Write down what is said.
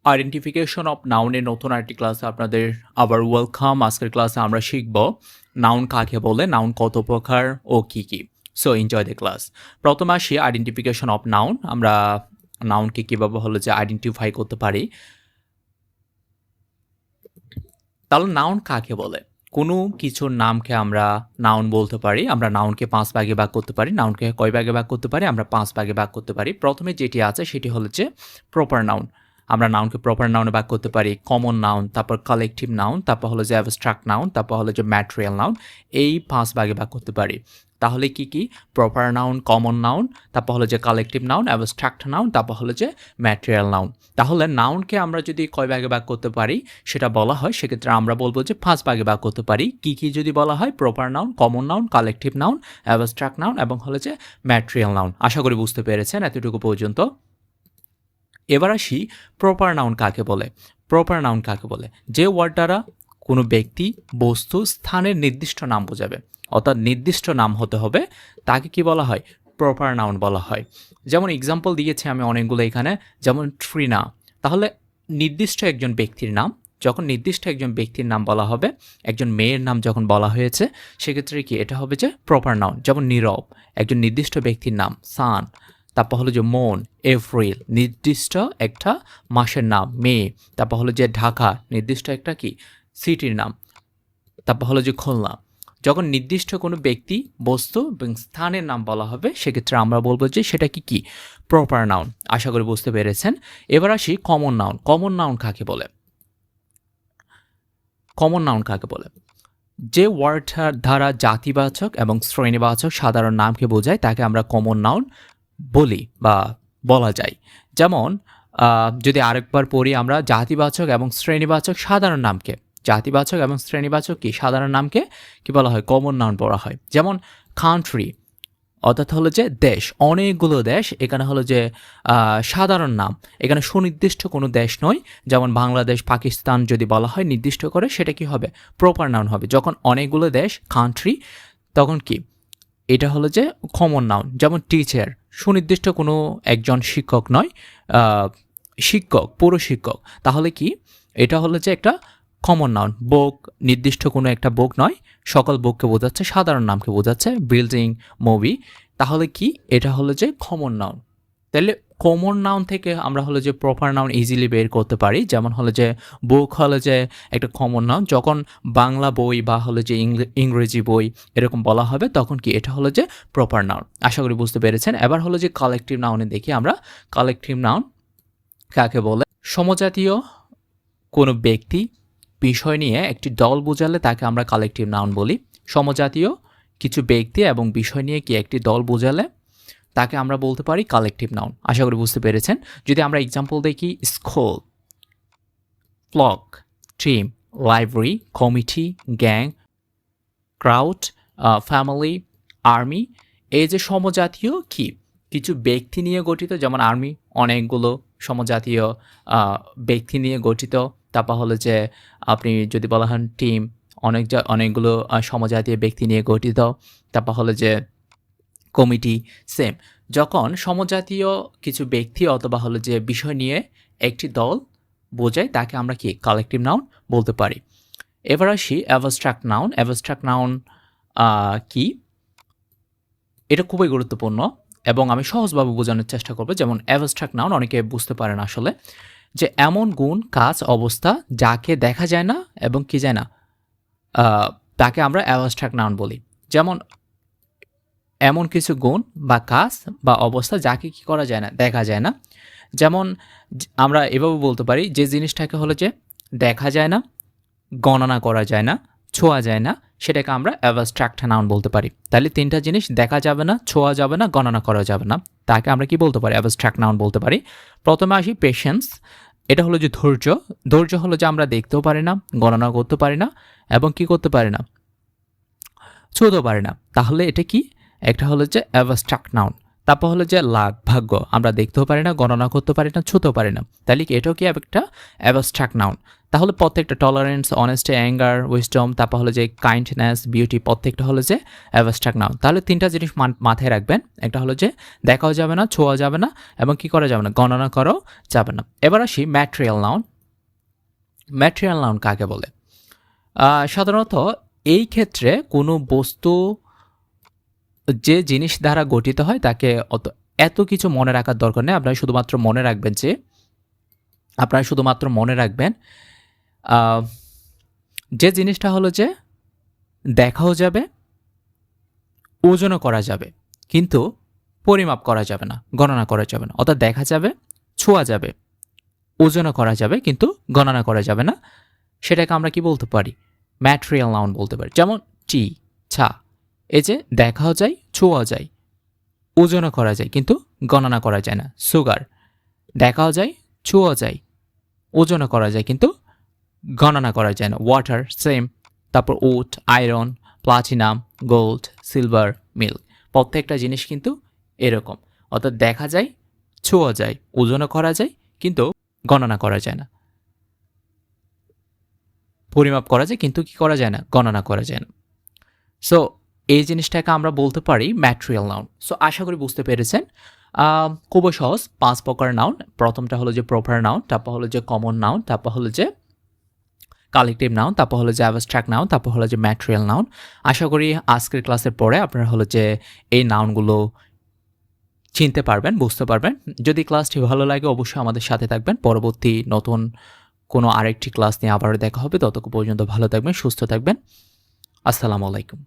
Identification of নাউনের নতুন আরেকটি ক্লাসে আপনাদের আবার ওয়েলকাম। আজকের ক্লাসে আমরা শিখব নাউন কাকে বলে, নাউন কত প্রকার ও কী কী। So enjoy the class. প্রথমে আসি আইডেন্টিফিকেশন অফ নাউন। আমরা নাউনকে কীভাবে হলো যে আইডেন্টিফাই করতে পারি। তাহলে নাউন কাকে বলে? কোনো কিছুর নামকে আমরা নাউন বলতে পারি। আমরা নাউনকে 5 ভাগে ভাগ করতে পারি। নাউনকে কয় ভাগে ভাগ করতে পারি? আমরা 5 ভাগে ভাগ করতে পারি। প্রথমে যেটি আছে সেটি হলো যে প্রপার নাউন। আমরা নাউনকে প্রপার নাউনে ভাগ করতে পারি। কমন নাউন, তারপর কালেকটিভ নাউন, তারপর হলো যে অ্যাবস্ট্রাক্ট নাউন, তারপর হলো যে ম্যাটেরিয়াল নাউন। এই 5 ভাগে ভাগ করতে পারি। তাহলে কি কি? প্রপার নাউন, কমন নাউন, তারপর হলো যে কালেকটিভ নাউন, অ্যাবস্ট্রাক্ট নাউন, তারপর হলো যে ম্যাটেরিয়াল নাউন। তাহলে নাউনকে আমরা যদি কয় ভাগে ভাগ করতে পারি সেটা বলা হয়, সেক্ষেত্রে আমরা বলবো যে 5 ভাগে ভাগ করতে পারি। কি কি যদি বলা হয়? Proper noun, common noun, collective noun, abstract noun এবং হলো যে ম্যাটেরিয়াল নাউন। আশা করি বুঝতে পেরেছেন এতটুকু পর্যন্ত। এবার আসি প্রপার নাউন কাকে বলে। প্রপার নাউন কাকে বলে? যে ওয়ার্ড দ্বারা কোনো ব্যক্তি, বস্তু, স্থানের নির্দিষ্ট নাম বোঝাবে, অর্থাৎ নির্দিষ্ট নাম হতে হবে, তাকে কি বলা হয়? প্রপার নাউন বলা হয়। যেমন এক্সাম্পল দিয়েছি আমি অনেকগুলো এখানে, যেমন ট্রিনা। তাহলে নির্দিষ্ট একজন ব্যক্তির নাম, যখন নির্দিষ্ট একজন ব্যক্তির নাম বলা হবে, একজন মেয়ের নাম যখন বলা হয়েছে, সেক্ষেত্রে কি এটা হবে যে প্রপার নাউন। যেমন নীরব, একজন নির্দিষ্ট ব্যক্তির নাম। সান, তারপর হলো যে মন, এপ্রিল, নির্দিষ্ট একটা মাসের নাম। মে, তারপর হলো যে ঢাকা, নির্দিষ্ট একটা কি সিটির নাম। তারপর হলো যে খুলনা। যখন নির্দিষ্ট কোনো ব্যক্তি, বস্তু এবং স্থানের নাম বলা হবে, সেক্ষেত্রে আমরা বলবো যে সেটা কি প্রপার নাউন। আশা করি বুঝতে পেরেছেন। এবার আসি কমন নাউন। কমন নাউন কাকে বলে? কমন নাউন কাকে বলে? যে ওয়ার্ড দ্বারা জাতিবাচক এবং শ্রেণীবাচক সাধারণ নামকে বোঝায় তাকে আমরা কমন নাউন বলি বা বলা যায়। যেমন যদি আরেকবার পড়ি আমরা, জাতিবাচক এবং শ্রেণীবাচক সাধারণ নামকে, জাতিবাচক এবং শ্রেণীবাচক কি সাধারণ নামকে কি বলা হয়? কমন নাউন বলা হয়। যেমন কান্ট্রি, অর্থাৎ হলো যে দেশ, অনেকগুলো দেশ, এখানে হলো যে সাধারণ নাম, এখানে সুনির্দিষ্ট কোনো দেশ নয়। যেমন বাংলাদেশ, পাকিস্তান যদি বলা হয় নির্দিষ্ট করে, সেটা কি হবে? প্রপার নাউন হবে। যখন অনেকগুলো দেশ, কান্ট্রি, তখন কি এটা হলো যে কমন নাউন। যেমন টিচার, সুনির্দিষ্ট কোনো একজন শিক্ষক নয়, শিক্ষক, পুরো শিক্ষক, তাহলে কি এটা হলো যে একটা কমন নাউন। বুক, নির্দিষ্ট কোনো একটা বুক নয়, সকল বুককে বোঝাচ্ছে, সাধারণ নামকে বোঝাচ্ছে। বিল্ডিং, মুভি, তাহলে কি এটা হলো যে কমন নাউন। তাহলে কমন নাউন থেকে আমরা হলো যে প্রপার নাউন ইজিলি বের করতে পারি। যেমন হলো যে বুক হলো যে একটা কমন নাউন, যখন বাংলা বই বা হলো যে ইংরেজি বই এরকম বলা হবে, তখন কি এটা হলো যে প্রপার নাউন। আশা করি বুঝতে পেরেছেন। এবার হলো যে কালেকটিভ নাউনে দেখি আমরা। কালেকটিভ নাউন কাকে বলে? সমজাতীয় কোনো ব্যক্তি, বিষয় নিয়ে একটি দল বোঝালে তাকে আমরা কালেকটিভ নাউন বলি। সমজাতীয় কিছু ব্যক্তি এবং বিষয় নিয়ে কি একটি দল বোঝালে তাকে আমরা বলতে পারি কালেকটিভ নাউন। আশা করি বুঝতে পেরেছেন। যদি আমরা এক্সাম্পল দেখি, school, flock, team, library, committee, gang, crowd, family, army, এই যে সমজাতীয় কি কিছু ব্যক্তি নিয়ে গঠিত, যেমন আর্মি অনেকগুলো সমজাতীয় ব্যক্তি নিয়ে গঠিত। তারপর হলো যে আপনি যদি বলা হন টিম, অনেকগুলো সমজাতীয় ব্যক্তি নিয়ে গঠিত। তারপর হলো যে কমিটি, সেম। যখন সমজাতীয় কিছু ব্যক্তি অথবা হলো যে বিষয় নিয়ে একটি দল বোঝায়, তাকে আমরা কি কালেকটিভ নাউন বলতে পারি। এবার আসি অ্যাবস্ট্রাক্ট নাউন। অ্যাবস্ট্রাক্ট নাউন কি? এটা খুবই গুরুত্বপূর্ণ এবং আমি সহজভাবে বোঝানোর চেষ্টা করব। যেমন অ্যাবস্ট্রাক্ট নাউন অনেকে বুঝতে পারেন আসলে, যে এমন গুণ, কাজ, অবস্থা যাকে দেখা যায় না এবং কি যায় না, তাকে আমরা অ্যাবস্ট্রাক্ট নাউন বলি। যেমন এমন কিছু গুণ বা কাজ বা অবস্থা যাকে কি করা যায় না, দেখা যায় না। যেমন আমরা এভাবে বলতে পারি, যে জিনিসটাকে হলো যে দেখা যায় না, গণনা করা যায় না, ছোঁয়া যায় না, সেটাকে আমরা অ্যাবস্ট্রাক্ট নাউন বলতে পারি। তাহলে তিনটা জিনিস দেখা যাবে না, ছোঁয়া যাবে না, গণনা করা যাবে না, তাকে আমরা কি বলতে পারি? অ্যাবস্ট্রাক্ট নাউন বলতে পারি। প্রথমে আসি পেশেন্স। এটা হলো যে ধৈর্য। ধৈর্য হলো যে আমরা দেখতেও পারি না, গণনা করতে পারি না এবং কি করতে পারি না, ছুঁতেও পারি না। তাহলে এটা কি? একটা হলো যে অ্যাবস্ট্রাক্ট নাউন। তারপর হলো যে লাক, ভাগ্য, আমরা দেখতেও পারি না, গণনা করতে পারি না, ছুঁতেও পারি না, তাহলে কি এটাও কি একটা অ্যাবস্ট্রাক্ট নাউন। তাহলে প্রত্যেকটা টলারেন্স, অনেস্টি, অ্যাঙ্গার, উইজডম, তারপর হলো যে কাইন্ডনেস, বিউটি, প্রত্যেকটা হলো যে অ্যাবস্ট্রাক্ট নাউন। তাহলে তিনটা জিনিস মাথায় রাখবেন। একটা হলো যে দেখাও যাবে না, ছোঁয়া যাবে না, এবং কি করা যাবে না, গণনা করাও যাবে না। এবার আসি ম্যাটেরিয়াল নাউন। ম্যাটেরিয়াল নাউন কাকে বলে? সাধারণত এই ক্ষেত্রে কোনো বস্তু যে জিনিস দ্বারা গঠিত হয় তাকে এত কিছু মনে রাখার দরকার নেই। আপনারা শুধুমাত্র মনে রাখবেন যে জিনিসটা হলো যে দেখাও যাবে, ওজনও করা যাবে, কিন্তু পরিমাপ করা যাবে না, গণনা করা যাবে না। অর্থাৎ দেখা যাবে, ছোঁয়া যাবে, ওজনও করা যাবে, কিন্তু গণনা করা যাবে না। সেটাকে আমরা কি বলতে পারি? ম্যাটেরিয়াল নাউন বলতে পারি। যেমন টি, ছা, এই যে দেখাও যায়, ছোঁয়া যায়, ওজনও করা যায়, কিন্তু গণনা করা যায় না। সুগার, দেখাও যায়, ছোঁয়া যায়, ওজনও করা যায়, কিন্তু গণনা করা যায় না। Water same. তারপর oat, iron, platinum, gold, silver, milk, প্রত্যেকটা জিনিস কিন্তু এরকম। অর্থাৎ দেখা যায়, ছোঁয়া যায়, ওজনও করা যায়, কিন্তু গণনা করা যায় না। পরিমাপ করা যায়, কিন্তু কি করা যায় না, গণনা করা যায় না। সো এই জিনিসটাকে আমরা বলতে পারি ম্যাটেরিয়াল নাউন। সো আশা করি বুঝতে পেরেছেন। খুবই সহজ, 5 প্রকার নাউন। প্রথমটা হলো যে প্রপার নাউন, তারপর হলো যে কমন নাউন, তারপর হলো যে কালেকটিভ নাউন, তারপর হলো যে অ্যাবস্ট্রাক্ট নাউন, তারপর হলো যে ম্যাটেরিয়াল নাউন। আশা করি আজকের ক্লাসের পরে আপনারা হলো যে এই নাউনগুলো চিনতে পারবেন, বুঝতে পারবেন। যদি ক্লাসটি ভালো লাগে অবশ্যই আমাদের সাথে থাকবেন। পরবর্তী নতুন কোনো আরেকটি ক্লাস নিয়ে আবারও দেখা হবে। ততক্ষণ পর্যন্ত ভালো থাকবেন, সুস্থ থাকবেন। আসসালামু আলাইকুম।